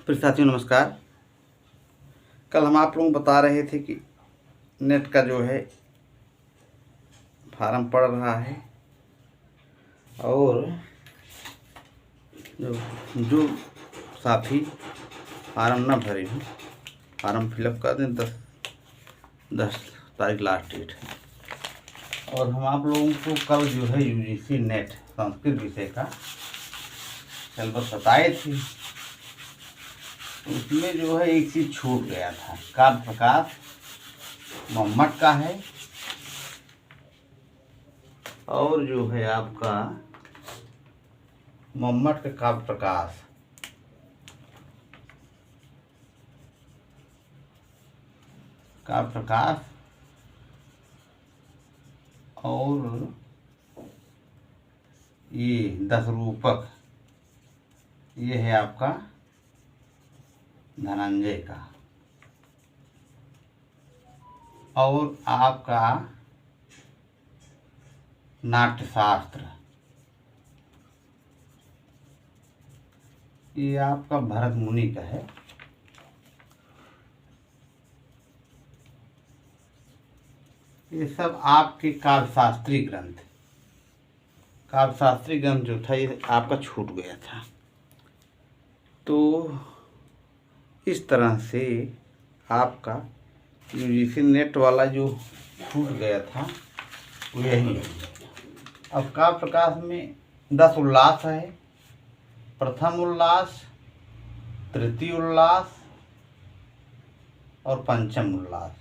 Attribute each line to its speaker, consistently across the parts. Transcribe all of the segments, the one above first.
Speaker 1: प्रिय साथियों नमस्कार। कल हम आप लोगों को बता रहे थे कि नेट का जो है फार्म पड़ रहा है और जो साथी फार्म न भरे हों फार्म फिलअप कर दें। 10 तारीख लास्ट डेट है। और हम आप लोगों को कल जो है यूजीसी नेट संस्कृत विषय का सिलेबस बताए थे। उसमें जो है एक चीज़ छूट गया था। काव्य प्रकाश मोहम्मद का है और जो है आपका मोहम्मद का काव्य प्रकाश और ये 10 रूपक ये है आपका धनंजय का और आपका नाट्यशास्त्र ये आपका भरत मुनि का है। ये सब आपके काव्यशास्त्री ग्रंथ जो था ये आपका छूट गया था। तो इस तरह से आपका यूजीसी नेट वाला जो छूट गया था वो यही है। अब काव्य प्रकाश में 10 उल्लास है। प्रथम उल्लास, तृतीय उल्लास और पंचम उल्लास,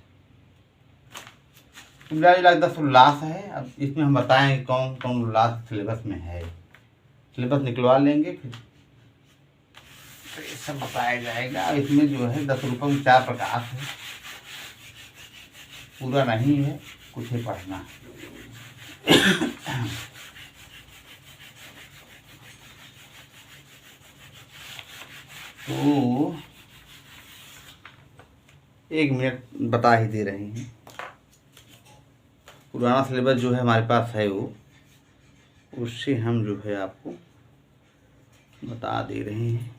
Speaker 1: मिला 10 उल्लास है। अब इसमें हम बताएंगे कौन कौन उल्लास सिलेबस में है। सिलेबस निकलवा लेंगे फिर तो ये सब बताया जाएगा। इसमें जो है 10 रुपये में 4 प्रकाश है, पूरा नहीं है, कुछ ही पढ़ना। तो 1 मिनट बता ही दे रहे हैं। पुराना सिलेबस जो है हमारे पास है वो उससे हम जो है आपको बता दे रहे हैं।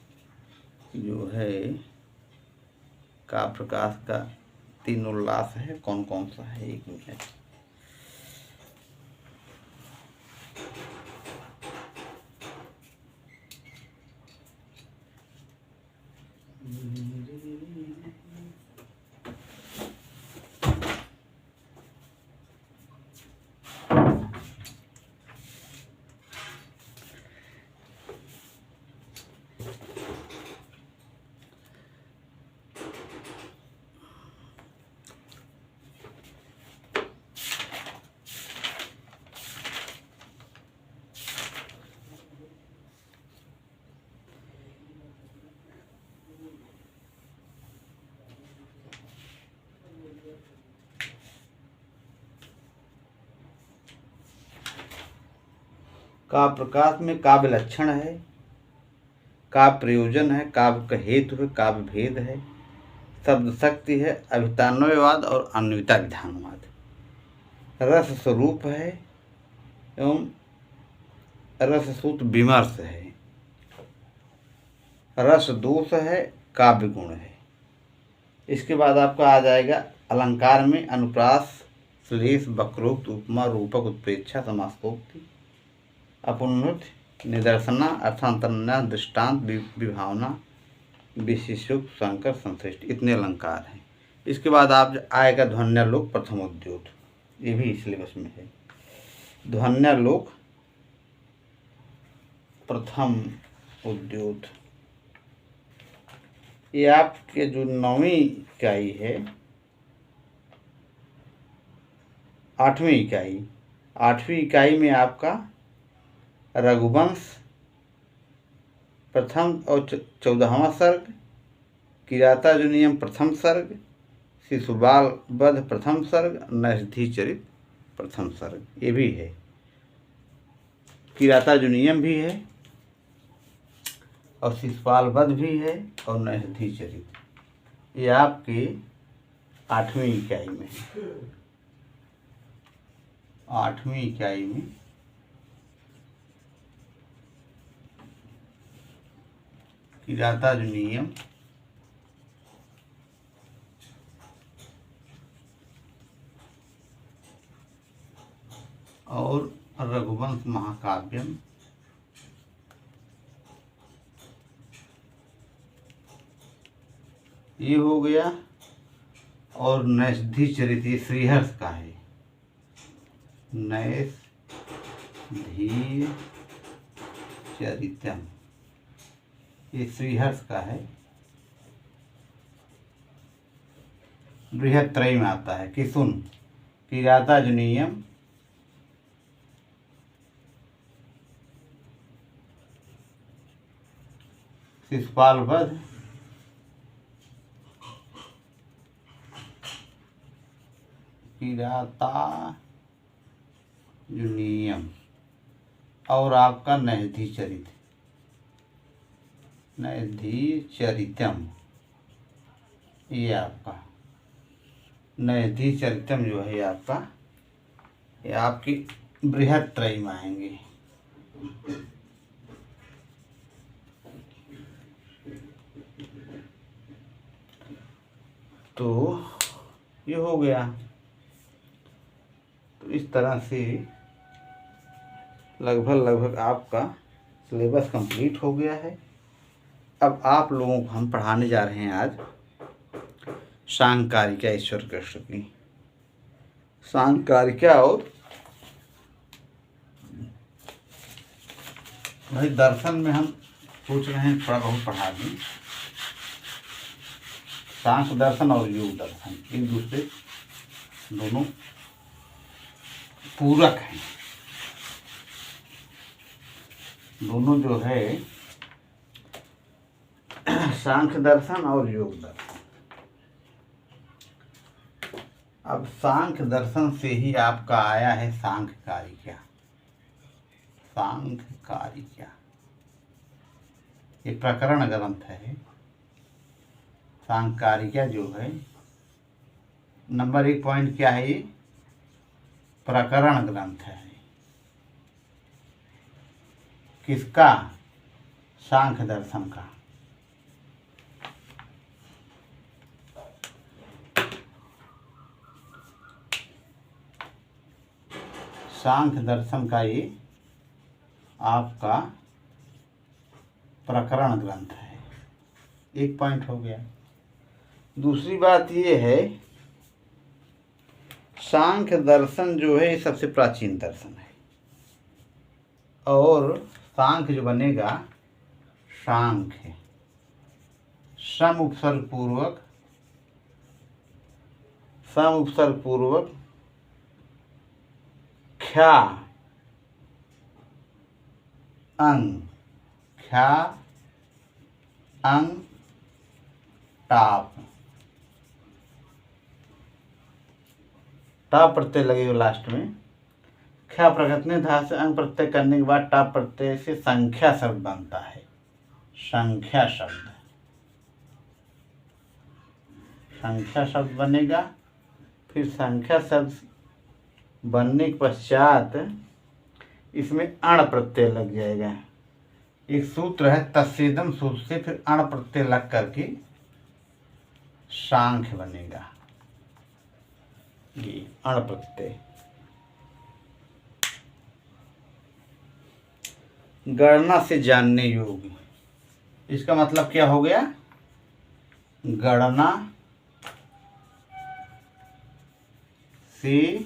Speaker 1: जो है काव्य प्रकाश का 3 उल्लास है। कौन कौन सा है 1 मिनट। काव्य प्रकाश में काव्य लक्षण है, काव्य प्रयोजन है, काव्य का हेतु है, काव्य भेद है, शब्द शक्ति है, अभितान्वयवाद और अन्विता विधानवाद, रस स्वरूप है एवं रससूत्र विमर्श है, रस दोष है, काव्य गुण है। इसके बाद आपका आ जाएगा अलंकार में अनुप्रास, श्लेष, वक्रोक्त, उपमा, रूपक, उत्प्रेक्षा, समासोक्ति, अपनुत, निदर्शना, अर्थांतरन्यास, दृष्टांत, विभावना, विशेषोक्त, संकर, संश्लिष्ट, इतने अलंकार हैं। इसके बाद आप आएगा ध्वन्यालोक, प्रथम उद्योत, ये भी सिलेबस में है। ध्वन्यालोक, प्रथम उद्योत ये आपके जो 9वीं इकाई है, 8वीं इकाई, 8वीं इकाई में आपका रघुवंश प्रथम और 14वां सर्ग, किरातार्जुनीयम प्रथम सर्ग, शिशुपाल वध प्रथम सर्ग, नरसिंह चरित प्रथम सर्ग, ये भी है। किरातार्जुनीयम भी है और शिशुपाल वध भी है और नरसिंह चरित, ये आपके 8वीं इकाई में है। 8वीं इकाई में किरातार्जुनीयम और रघुवंश महाकाव्यम, ये हो गया। और नैषधि चरित ये श्रीहर्ष का है, नैषधि चरितम, ये श्रीहर्ष का है। बृहत्त्रयी में आता है। किसुन, किरातार्जुनीयम, शिशुपाल वध, किरातार्जुनीयम, और आपका नैषधि चरित, नैषधि चरितम, ये आपका नैषधि चरितम जो है आपका, ये आपकी बृहत्त्रयी में आएंगे। तो ये हो गया। तो इस तरह से लगभग आपका सिलेबस कंप्लीट हो गया है। अब आप लोगों को हम पढ़ाने जा रहे हैं आज सांकारिका ईश्वर कृष्ण की। सांकारिका, और भाई दर्शन में हम सोच रहे हैं थोड़ा बहुत पढ़ा दें। सांख्य दर्शन और योग दर्शन एक दूसरे दोनों पूरक हैं। दोनों जो है सांख्य दर्शन और योग दर्शन। अब सांख्य दर्शन से ही आपका आया है सांख्यकारिका। सांख्यकारिका ये प्रकरण ग्रंथ है। सांख्यकारिका जो है नंबर 1 पॉइंट क्या है, ये प्रकरण ग्रंथ है। किसका? सांख्य दर्शन का। सांख्य दर्शन का ये आपका प्रकरण ग्रंथ है। 1 पॉइंट हो गया। दूसरी बात ये है, सांख्य दर्शन जो है सबसे प्राचीन दर्शन है। और सांख्य जो बनेगा, सांख्य सम उपसर्ग पूर्वक ख्या अंग टाप प्रत्यय लगेगा लास्ट में। ख्या प्रगतने धा से अंग प्रत्यय करने के बाद टाप प्रत्यय से संख्या शब्द बनता है। संख्या शब्द बनेगा। फिर संख्या शब्द बनने के पश्चात इसमें अण प्रत्यय लग जाएगा। एक सूत्र है तस्सेदम सूत्र से फिर अण प्रत्यय लग करके सांख्य बनेगा। ये अण प्रत्यय। गणना से जानने योग्य, इसका मतलब क्या हो गया? गणना से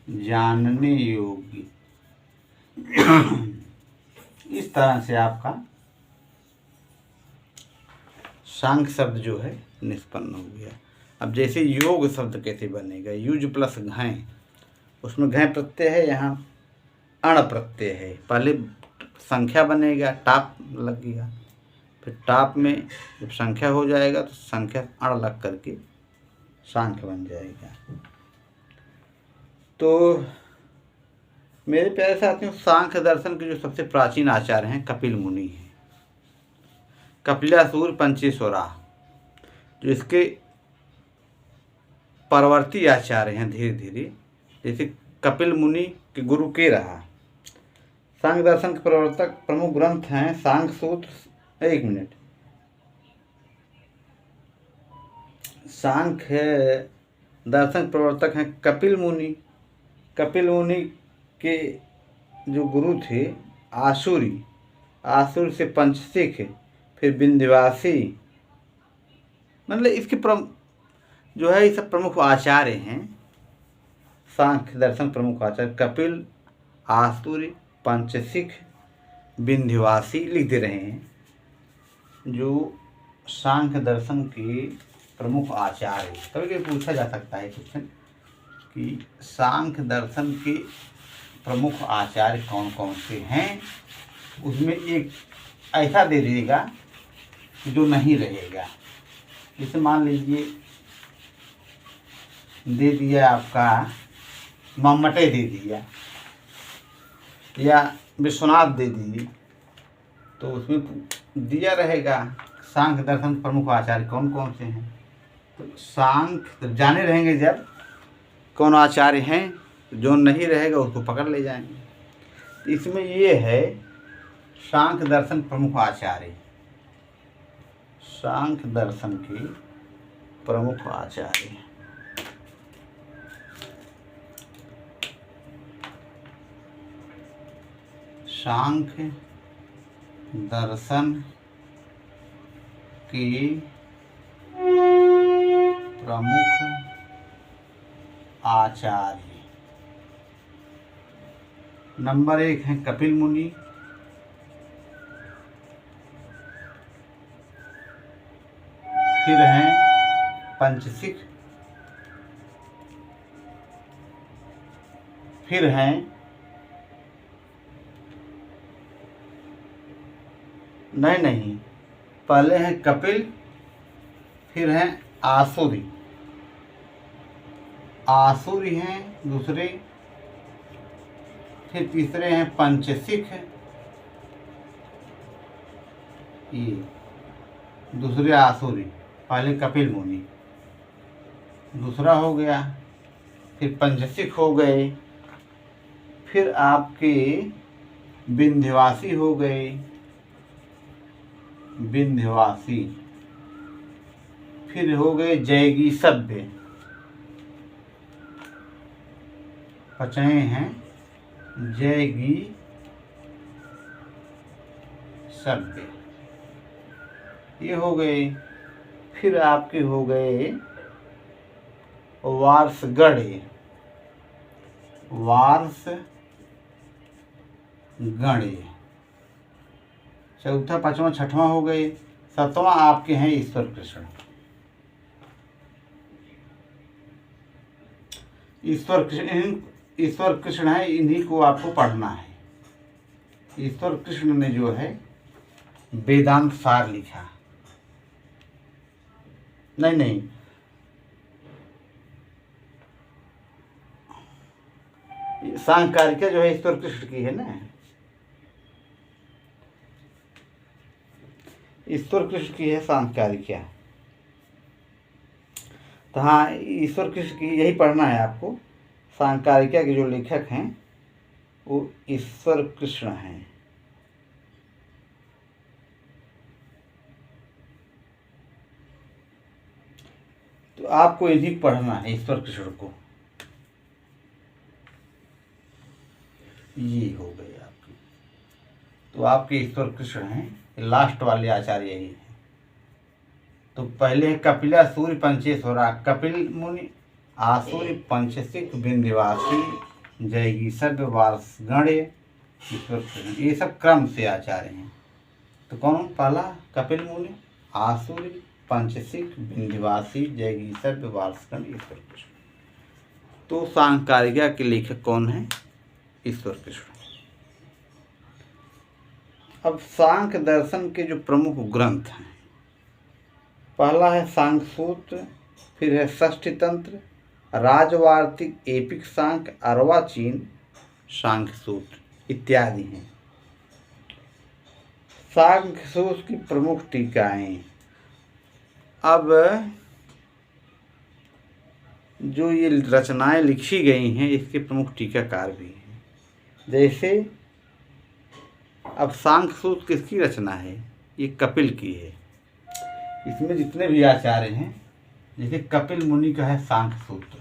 Speaker 1: जानने योग्य। इस तरह से आपका सांख्य शब्द जो है निष्पन्न हो गया। अब जैसे योग शब्द कैसे बनेगा, युज प्लस घय, उसमें घय प्रत्यय है, यहाँ अण प्रत्यय है। पहले संख्या बनेगा, टाप लगेगा, फिर टाप में जब संख्या हो जाएगा तो संख्या अण लग करके सांख्य बन जाएगा। तो मेरे प्यारे साथियों, सांख्य दर्शन के जो सबसे प्राचीन आचार्य हैं कपिल मुनि हैं। कपिलासूर पंचेश्वरा जो इसके परवर्ती आचार्य हैं धीरे धीरे, जैसे कपिल मुनि के गुरु के रहा। सांख्य दर्शन के प्रवर्तक प्रमुख ग्रंथ हैं सांख्य सूत्र। 1 मिनट। सांख्य दर्शन के प्रवर्तक हैं कपिल मुनि, कपिल मुनि के जो गुरु थे आसुरी, आसुर से पंचशिख, फिर विंध्यवासी, मतलब इसके जो है ये सब प्रमुख आचार्य हैं। सांख्य दर्शन प्रमुख आचार्य कपिल, आसुरी, पंचशिख, विंध्यवासी लिख दे रहे हैं, जो सांख्य दर्शन के प्रमुख आचार्य। कभी कभी पूछा जा सकता है क्वेश्चन कि सांख्य दर्शन के प्रमुख आचार्य कौन कौन से हैं, उसमें एक ऐसा दे दीजिएगा जो नहीं रहेगा। जैसे मान लीजिए दे दिया आपका मम्मटे दे दिया या विश्वनाथ दे दीजिए, तो उसमें दिया रहेगा सांख्य दर्शन प्रमुख आचार्य कौन कौन से हैं। तो सांख्य जाने रहेंगे जब कौन आचार्य हैं, जो नहीं रहेगा उसको पकड़ ले जाएंगे। तो इसमें ये है सांख्य दर्शन प्रमुख आचार्य, सांख्य दर्शन के प्रमुख आचार्य। सांख्य दर्शन के प्रमुख आचार्य नंबर 1 है कपिल मुनि, फिर हैं पंचशिख, फिर हैं नहीं पहले हैं कपिल, फिर हैं आसुरी, आसुरी हैं दूसरे, फिर तीसरे हैं पंचशिख, ये दूसरे आसुरी, पहले कपिल मुनि दूसरा हो गया, फिर पंचशिख हो गए, फिर आपके विंध्यवासी हो गए, विंध्यवासी, फिर हो गए जैगीसभ्य, पचए हैं जैगीसभ्य, ये हो गए। फिर आपके हो गए वार्षगढ़, वार्षगढ़, चौथा पांचवा छठवां हो गए। सातवां आपके हैं ईश्वर कृष्ण, ईश्वर कृष्ण है, इन्हीं को आपको पढ़ना है। ईश्वर कृष्ण ने जो है वेदांत सार लिखा, नहीं सांख्यकारिका जो है ईश्वर कृष्ण की है ना, ईश्वर कृष्ण की है सांख्यकारिका। तो हाँ, ईश्वर कृष्ण की यही पढ़ना है आपको। सांख्यकारिका के जो लेखक हैं वो ईश्वर कृष्ण हैं। तो आपको इन्हीं पढ़ना है ईश्वर कृष्ण को। ये हो गए आपके, तो आपके ईश्वर कृष्ण हैं, लास्ट वाले आचार्य यही हैं। तो पहले है कपिलासूर्य पंचेश्वरा, कपिल मुनि, आसूर्य, पंचशिख, विंध्यवासी, जैगीसभ्य, वार्षगढ़, ईश्वर कृष्ण, ये सब क्रम से आचार्य हैं। तो कौन? पहला कपिल मुनि, आसूर्य, पंचशिख, विंध्यवासी, जैगीसभ्य, वार्षगढ़, ईश्वर कृष्ण। तो सांख्यकारिका के लेखक कौन है? ईश्वर कृष्ण। अब सांख्य दर्शन के जो प्रमुख ग्रंथ हैं, पहला है सांख्य सूत्र, फिर है षष्ठी तंत्र, राजवार्तिक, एपिक सांख्य, अर्वाचीन सांख्य सूत्र इत्यादि हैं। सांख्य सूत्र की प्रमुख टीकाएं। अब जो ये रचनाएं लिखी गई हैं इसके प्रमुख टीकाकार भी हैं। जैसे अब सांख्य सूत्र किसकी रचना है? ये कपिल की है। इसमें जितने भी आचार्य हैं, जैसे कपिल मुनि का है सांख्य सूत्र,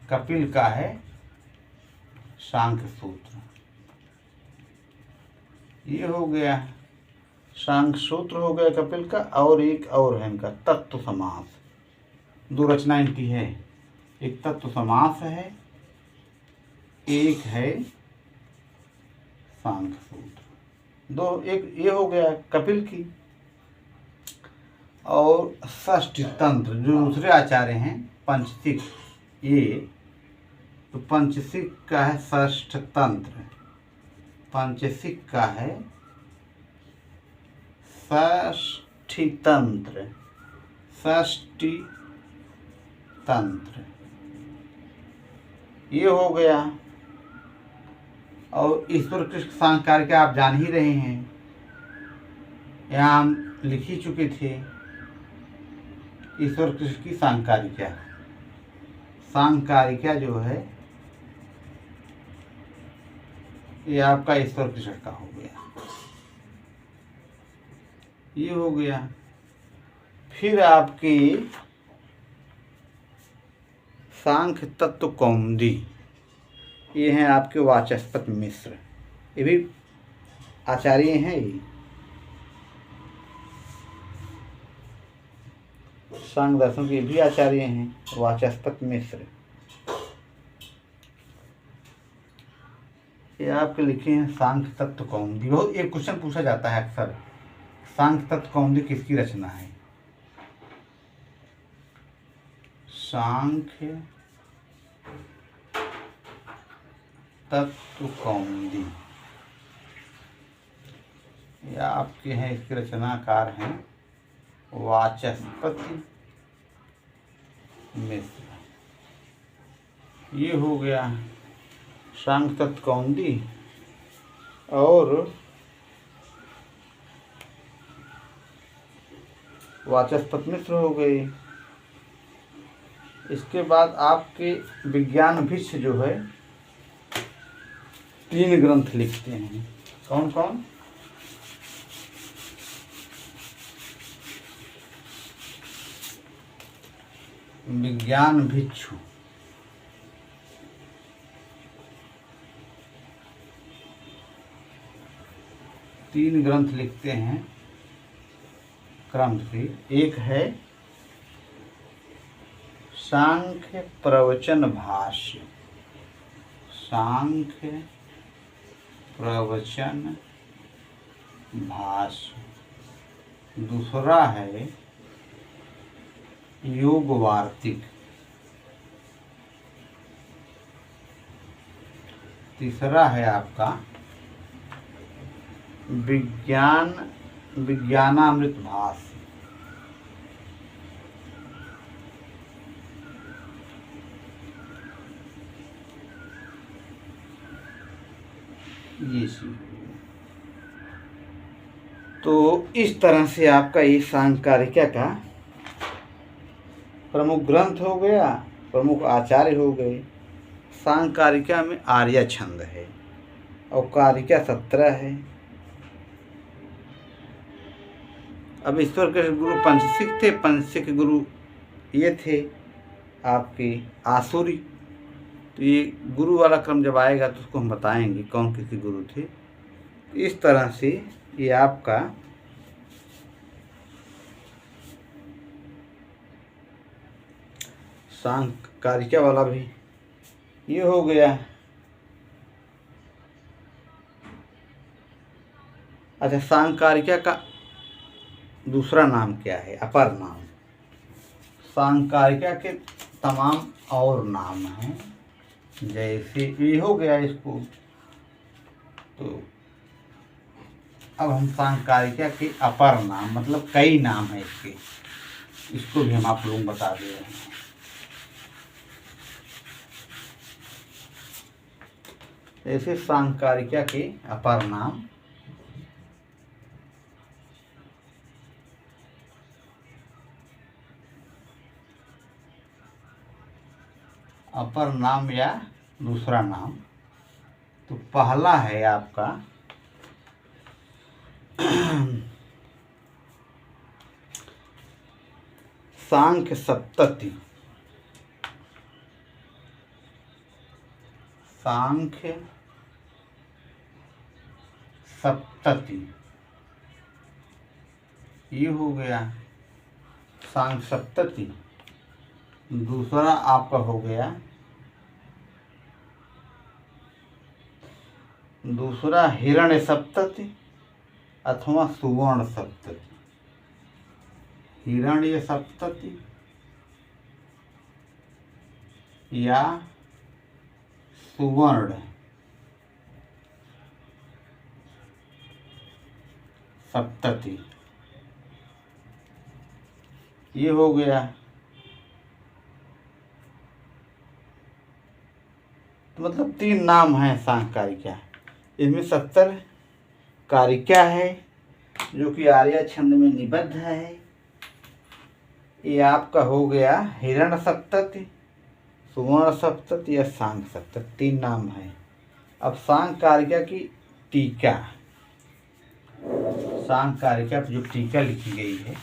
Speaker 1: कपिल का है सांख्य सूत्र। ये हो गया सांख्य सूत्र हो गया कपिल का। और एक और है इनका तत्व समास। दो रचना इनकी है, एक तत्व समास है, एक है सांख्य सूत्र। दो, एक ये हो गया कपिल की। और षष्ठ तंत्र जो दूसरे आचार्य हैं पंचसिक, ये तो पंचसिक का है षष्ठ तंत्र, पंचसिक का है षष्ठी तंत्र, षष्ठी तंत्र ये हो गया। और ईश्वर कृष्ण सांकारिका आप जान ही रहे हैं, यहाँ हम लिख ही चुके थे। ईश्वर कृष्ण की सांकारिका, सांकारिका जो है ये आपका ईश्वर कृष्ण का हो गया। ये हो गया। फिर आपकी सांख्य तत्व कौमुदी, ये हैं आपके वाचस्पति मिश्र, ये भी आचार्य हैं। ये सांख्य दर्शन के भी आचार्य हैं वाचस्पति मिश्र। ये आपके लिखे हैं सांख्य तत्व कौमुदी। बहुत एक क्वेश्चन पूछा जाता है अक्सर, सांख्य तत्व कौमुदी किसकी रचना है? सांख्य तत्व कौमुदी ये आपके हैं, इसके रचनाकार हैं वाचस्पति मिश्र। ये हो गया सांख्य तत्व कौमुदी। और वाचस्पति मिश्र हो गए। इसके बाद आपके विज्ञान भिष्य जो है 3 ग्रंथ लिखते हैं। कौन कौन? विज्ञान भिक्षु, तीन ग्रंथ लिखते हैं क्रम से। एक है सांख्य प्रवचन भाष्य, सांख्य प्रवचन भाष्य। दूसरा है योग वार्तिक। तीसरा है आपका विज्ञानामृत भाष्य। ये तो इस तरह से आपका ये सांकारिका का प्रमुख ग्रंथ हो गया, प्रमुख आचार्य हो गए। सांकारिका में आर्या छंद है और कारिका 17 है। अब ईश्वर के गुरु पंचसिक थे, पंचसिक गुरु ये थे आपके आसुरी। तो ये गुरु वाला क्रम जब आएगा तो उसको हम बताएंगे कौन किसी गुरु थे। इस तरह से ये आपका सांकारिका वाला भी ये हो गया। अच्छा, सांकारिका का दूसरा नाम क्या है, अपर नाम? सांकारिका के तमाम और नाम हैं, जैसे ये हो गया इसको। तो अब हम सांकारिका के अपर नाम, मतलब कई नाम है इसके, इसको भी हम आप लोग बता दे रहे हैं। जैसे सांकारिका के अपर नाम या दूसरा नाम, तो पहला है आपका सांख्य सप्तति। सांख्य सप्तति, ये हो गया सांख्य सप्तति। दूसरा आपका हो गया, दूसरा हिरण्य सप्तति अथवा सुवर्ण सप्तति। हिरण्य सप्तति या सुवर्ण सप्तति, ये हो गया। तो मतलब 3 नाम हैं सांख्य कारिका। इसमें 70 कारिका है जो कि आर्या छंद में निबद्ध है। ये आपका हो गया हिरण्य सप्तति, सुवर्ण सप्तति या सांख्य सप्तति, 3 नाम है। अब सांख्य कारिका की टीका, सांख्य कारिका पर जो टीका लिखी गई है,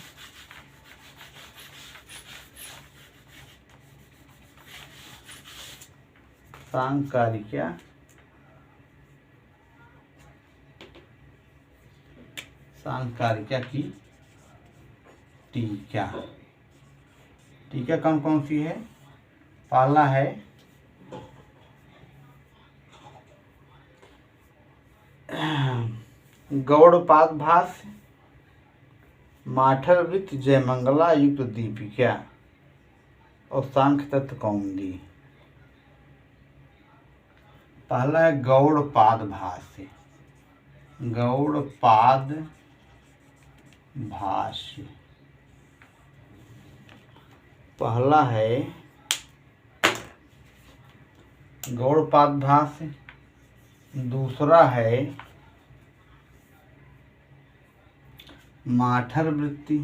Speaker 1: सांख्य कारिका की टीका, टीका कौन कौन सी है? पहला है गौड़पाद भाष्य, माठरवृत्त जयमंगला युक्त दीपिका और सांख्य तत्व कौमुदी। पहला है गौड़पाद भाष्य, गौड़पाद भाष्य पहला है गौड़पाद भाष्य। दूसरा है माठरवृत्ति।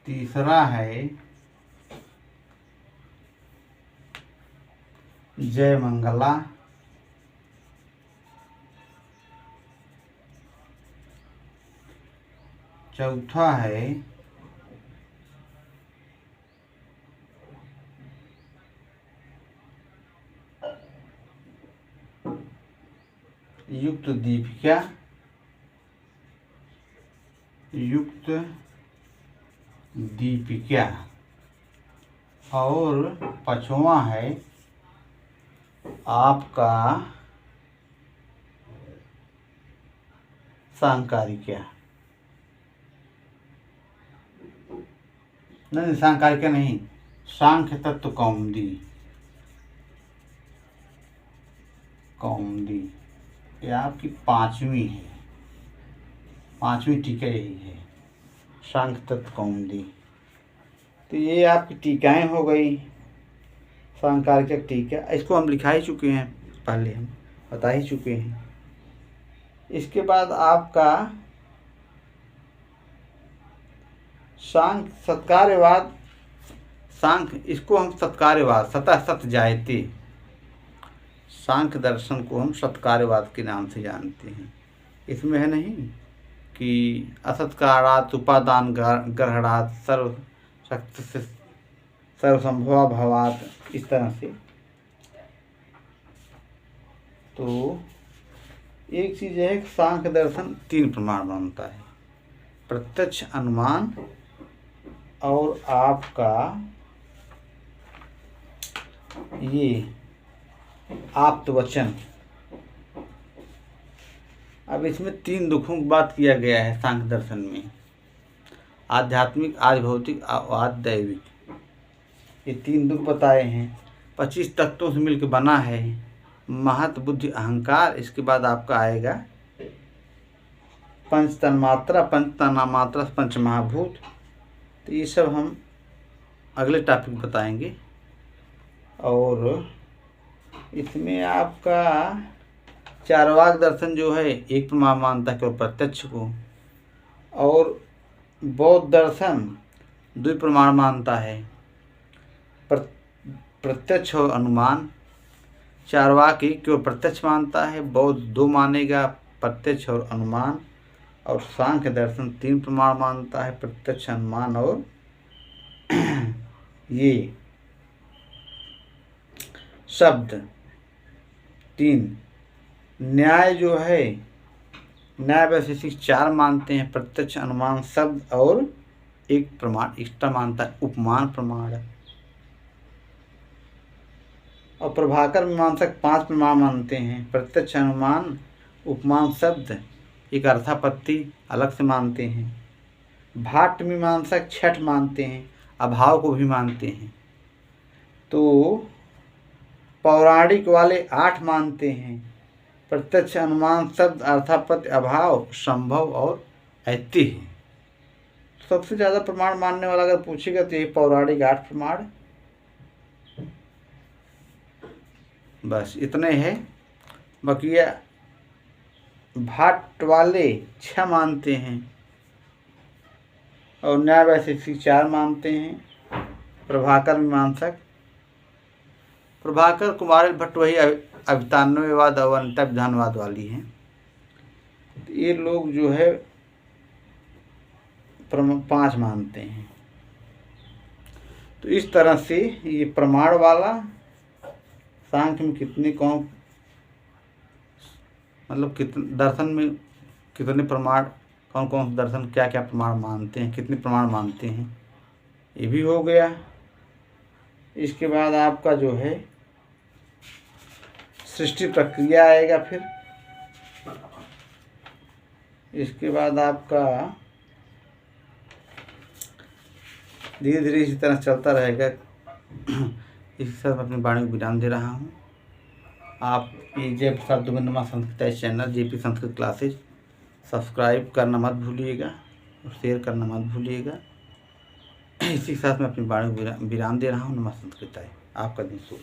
Speaker 1: तीसरा है जयमंगला। चौथा है युक्त दीपिका, युक्त दीपिका। और पांचवा है आपका सांख्य कारिका। नहीं, सांख्य कारिका नहीं, सांख्य तत्व कौमुदी। कौमुदी ये आपकी 5वीं है, 5वीं टीका यही है, सांख्य तत्व कौमुदी। तो ये आपकी टीकाएं हो गई, सांख्य कारिका टीका। इसको हम लिखा ही चुके हैं, पहले हम बता ही चुके हैं। इसके बाद आपका सांख्य सत्कार्यवाद, सांख्य इसको हम सत्कार्यवाद, सतः सत जायते, सांख्य दर्शन को हम सत्कार्यवाद के नाम से जानते हैं। इसमें है नहीं कि असत्कारात् उपादान ग्रहणात् सर्व शक्ति से सर्वसंभवा भवात्, इस तरह से। तो एक चीज़ है कि सांख्य दर्शन 3 प्रमाण मानता है, प्रत्यक्ष, अनुमान और आपका ये आप्तवचन। अब इसमें 3 दुखों की बात किया गया है सांख्य दर्शन में, आध्यात्मिक, आदि भौतिक, आदि दैविक। ये 3 दुख बताए हैं। 25 तत्वों से मिलकर बना है, महत, बुद्धि, अहंकार। इसके बाद आपका आएगा पंच तन्मात्रा, पंच तन्मात्रा, पंच महाभूत। तो ये सब हम अगले टॉपिक बताएंगे। और इसमें आपका चार्वाक दर्शन जो है एक प्रमाण मानता है केवल प्रत्यक्ष को, और बौद्ध दर्शन 2 प्रमाण मानता है, प्रत्यक्ष और अनुमान। चार्वाक एक केवल प्रत्यक्ष मानता है, बौद्ध 2 मानेगा, प्रत्यक्ष और अनुमान। और सांख्य दर्शन 3 प्रमाण मानता है, प्रत्यक्ष, अनुमान और ये शब्द। 3 न्याय जो है, न्याय वैशेषिक 4 मानते हैं, प्रत्यक्ष अनुमान शब्द और एक प्रमाण एक्स्ट्रा मानता है उपमान प्रमाण। और प्रभाकर मीमांसक 5 प्रमाण मानते हैं, प्रत्यक्ष अनुमान, उपमान शब्द, एक अर्थापत्ति अलग से मानते हैं। भाट मीमांसक 6 मानते हैं, अभाव को भी मानते हैं। तो पौराणिक वाले 8 मानते हैं, प्रत्यक्ष अनुमान शब्द, अर्थापत्ति, अभाव, संभव और ऐतिह्य। सबसे ज़्यादा प्रमाण मानने वाला अगर पूछेगा तो ये पौराणिक 8 प्रमाण। बस इतने हैं। बकिया भाट वाले 6 मानते हैं और न्याय वैशेषिक 4 मानते हैं। प्रभाकर मीमांसक, प्रभाकर कुमार भट्ट वही अभितान्वयवाद और अंतर्विधानवाद वाली हैं। तो ये लोग जो है 5 मानते हैं। तो इस तरह से ये प्रमाण वाला सांख्य में कितने कौन मतलब दर्शन में कितने प्रमाण, कौन कौन दर्शन क्या क्या प्रमाण मानते हैं, कितने प्रमाण मानते हैं, ये भी हो गया। इसके बाद आपका जो है सृष्टि प्रक्रिया आएगा। फिर इसके बाद आपका धीरे धीरे इसी तरह चलता रहेगा। इसी साथ मैं अपनी वाणी को विराम दे रहा हूँ। आप Jay Prasad Dugunma Sanskrit channel JP Sanskrit classes subscribe करना मत भूलिएगा और शेयर करना मत भूलिएगा। इसी के साथ मैं अपनी वाणी को विराम दे रहा हूँ। नमः संस्कृताय। आपका दिन शुभ।